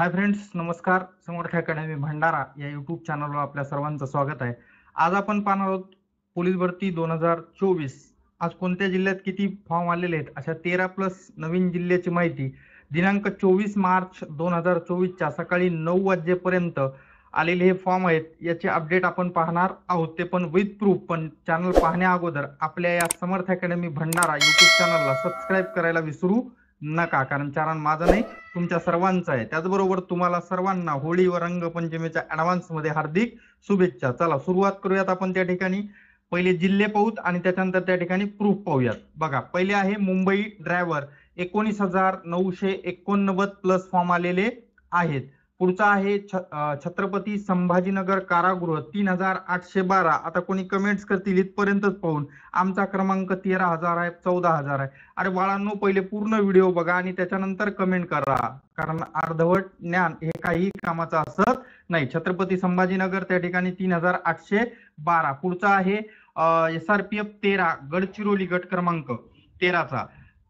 Hi friends, नमस्कार. समर्थ academy Bhandara या YouTube चॅनलवर आपल्या सर्वांचं स्वागत आहे. आज आपण पाहणार आहोत पोलीस भरती 2024. आज कोणत्या जिल्ह्यात किती फॉर्म आलेले आहेत अशा 13+ नवीन जिल्ह्याची माहिती दिनांक 24 मार्च 2024 च्या सकाळी 9 वाजेपर्यंत आलेले हे फॉर्म आहेत. याचे अपडेट आपण पाहणार आहोत, ते पण विथ प्रूफ. पण चॅनल पाहण्या अगोदर आपल्या या समर्थ अकॅडमी भंडारा यूट्यूब चॅनलला सबस्क्राईब करायला विसरू नका, कारण चॅनल माझं नाही तुमच्या सर्वांचं आहे. त्याचबरोबर तुम्हाला सर्वांना होळी व रंगपंचमीच्या ऍडव्हान्स मध्ये हार्दिक शुभेच्छा. चला सुरुवात करूयात. आपण त्या ठिकाणी पहिले जिल्हे पाहूत आणि त्याच्यानंतर त्या ठिकाणी प्रूफ पाहूयात. बघा, पहिले आहे मुंबई ड्रायव्हर 19,989 प्लस फॉर्म आलेले आहेत. पुढचा आहे छत्रपती संभाजीनगर कारागृह 3,812. आता कोणी कमेंट्स करतील इथपर्यंतच पाहून आमचा क्रमांक 13,000 आहे, 14,000 आहे. अरे बाळांनो, पहिले पूर्ण व्हिडिओ बघा आणि त्याच्यानंतर कमेंट करा, कारण अर्धवट ज्ञान हे काही कामाचं असत नाही. छत्रपती संभाजीनगर त्या ठिकाणी 3,812. पुढचा आहे SRPF 13 गडचिरोली गट क्रमांक 13चा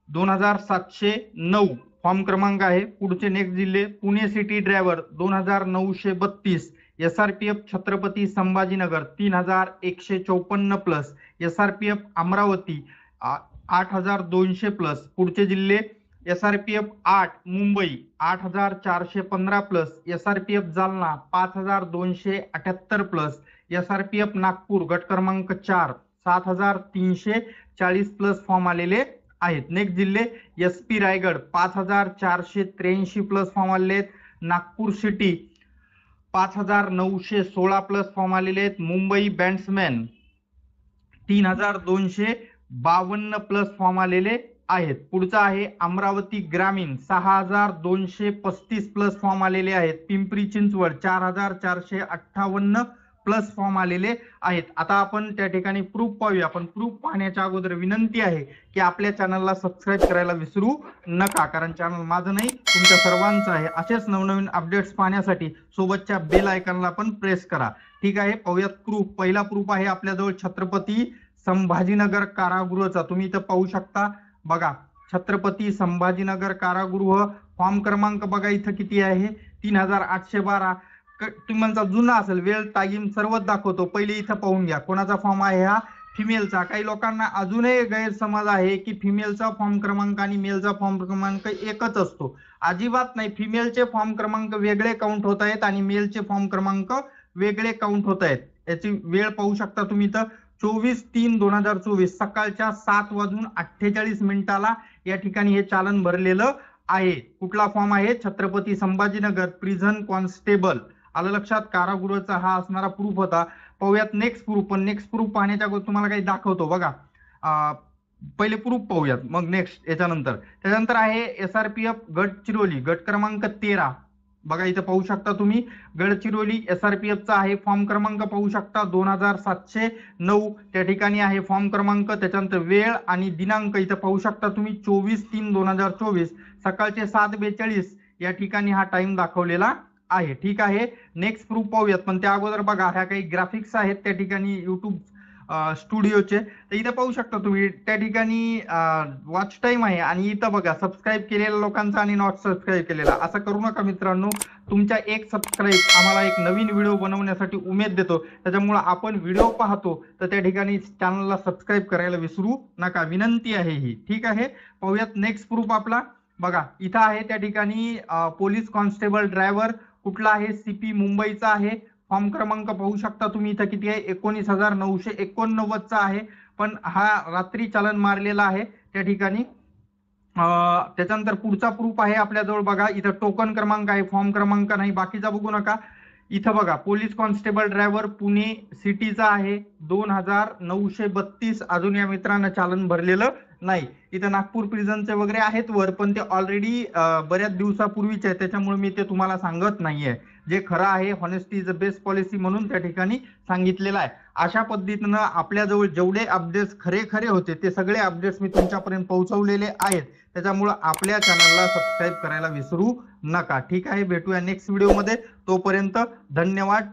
2,709 फॉर्म क्रमांक आहे. पुढचे नेक्स्ट जिल्हे Pune city driver 2,932. SRPF Chhatrapati Sambhajinagar 3,154 plus. SRPF Amravati 8,200 plus. पुढचे जिल्हे SRPF 8 Mumbai 8,415 plus. SRPF Jalna 5,278 plus. SRPF Nagpur गट क्रमांक 4 7,340 प्लस फॉर्म आलेले आहेत. नेक्स्ट जिल्हे SP रायगड 5,483 प्लस फॉर्म आलेले आहेत. नागपूर सिटी 5,916 प्लस फॉर्म आलेले आहेत. मुंबई बॅट्समॅन 3,252 प्लस फॉर्म आलेले आहेत. पुढचा आहे अमरावती ग्रामीण 6,235 प्लस फॉर्म आलेले आहेत. पिंपरी चिंचवड 4,458 प्लस फॉर्म आलेले आहेत. आता आपण त्या ठिकाणी प्रूफ पाहूया. पण प्रूफ पाहण्याच्या अगोदर विनंती आहे की आपल्या चॅनलला सबस्क्राईब करायला विसरू नका, कारण चॅनल माझं नाही तुमच्या सर्वांचं आहे. असेच नवनवीन अपडेट्स पाहण्यासाठी सोबतच्या बेल आयकॉनला पण प्रेस करा. ठीक आहे, पाहूयात प्रूफ. पहिला प्रूफ आहे आपल्याजवळ छत्रपती संभाजीनगर कारागृहचा. तुम्ही इथं पाहू शकता. बघा, छत्रपती संभाजीनगर कारागृह फॉर्म क्रमांक बघा इथं किती आहे, 3,812. तुम्ही म्हणता जुना असेल, वेळ टाईम सर्वच दाखवतो. पहिले इथं पाहून घ्या कोणाचा फॉर्म आहे हा, फिमेलचा. काही लोकांना अजूनही गैरसमज आहे की फिमेलचा फॉर्म क्रमांक आणि मेलचा फॉर्म क्रमांक एकच असतो. अजिबात नाही. फिमेलचे फॉर्म क्रमांक वेगळे काउंट होत आहेत आणि मेलचे फॉर्म क्रमांक वेगळे काउंट होत आहेत. याची वेळ पाहू शकता तुम्ही इथं 24/3/2024 सकाळच्या 7:48 या ठिकाणी हे चालन भरलेलं आहे. कुठला फॉर्म आहे? Chhatrapati Sambhajinagar prison constable. आलं लक्षात? कारागृहाचा हा असणारा प्रूफ होता. पाहूयात नेक्स्ट प्रूफ. पण नेक्स्ट प्रूफ पाहण्याच्या अगोदर तुम्हाला काही दाखवतो. बघा, पहिले प्रूफ पाहूयात, मग नेक्स्ट याच्यानंतर. त्याच्यानंतर आहे SRPF गडचिरोली गट क्रमांक 13. बघा इथं पाहू शकता तुम्ही, गडचिरोली SRPF चा आहे. फॉर्म क्रमांक पाहू शकता 2,709 त्या ठिकाणी आहे फॉर्म क्रमांक. त्याच्यानंतर वेळ आणि दिनांक इथं पाहू शकता तुम्ही 24/3/2024 सकाळचे 7:42 या ठिकाणी हा टाइम दाखवलेला आहे. ठीक आहे, नेक्स्ट प्रूफ पाहूयात. पण त्या अगोदर बघा, ह्या काही ग्राफिक्स आहेत त्या ठिकाणी युट्यूब स्टुडिओचे. तर इथं पाहू शकता तुम्ही त्या ठिकाणी वॉच टाइम आहे आणि इथं बघा सबस्क्राईब केलेल्या लोकांचा आणि नॉट सबस्क्राईब केलेला. असं करू नका मित्रांनो. तुमच्या एक सबस्क्राईब आम्हाला एक नवीन व्हिडिओ बनवण्यासाठी उमेद देतो. त्याच्यामुळे आपण व्हिडिओ पाहतो तर त्या ठिकाणी चॅनलला सबस्क्राईब करायला विसरू नका, विनंती आहे ही. ठीक आहे, पाहूयात नेक्स्ट प्रूफ आपला. बघा इथं आहे त्या ठिकाणी पोलीस कॉन्स्टेबल ड्रायव्हर. कुठला आहे? CP मुंबईचा आहे. फॉर्म क्रमांक पाहू शकता तुम्ही इथं किती आहे, 19,989 चा आहे. पण हा रात्री चालन मारलेला आहे त्या ठिकाणी. त्याच्यानंतर पुढचा प्रूफ आहे आपल्याजवळ. बघा इथं टोकन क्रमांक आहे, फॉर्म क्रमांक नाही. बाकीचा बघू नका. इथं बघा पोलीस कॉन्स्टेबल ड्रायव्हर पुणे सिटीचा आहे 2,932. अजून या मित्रांना चालन भरलेलं नाही. इथं नागपूर प्रिझनचे वगैरे आहेत वर, पण ते ऑलरेडी बऱ्याच दिवसापूर्वीचे आहे, त्याच्यामुळे मी ते तुम्हाला सांगत नाहीये. जे खरं आहे, honesty is the best policy म्हणून त्या ठिकाणी सांगितलेलं आहे. अशा पद्धतीनं आपल्याजवळ जेवढे अपडेट्स खरे होते ते सगळे अपडेट्स मी तुमच्यापर्यंत पोहोचवलेले आहेत. त्याच्यामुळे आपल्या चॅनलला सबस्क्राईब करायला विसरू नका. ठीक आहे, भेटूया नेक्स्ट व्हिडिओमध्ये. तोपर्यंत धन्यवाद.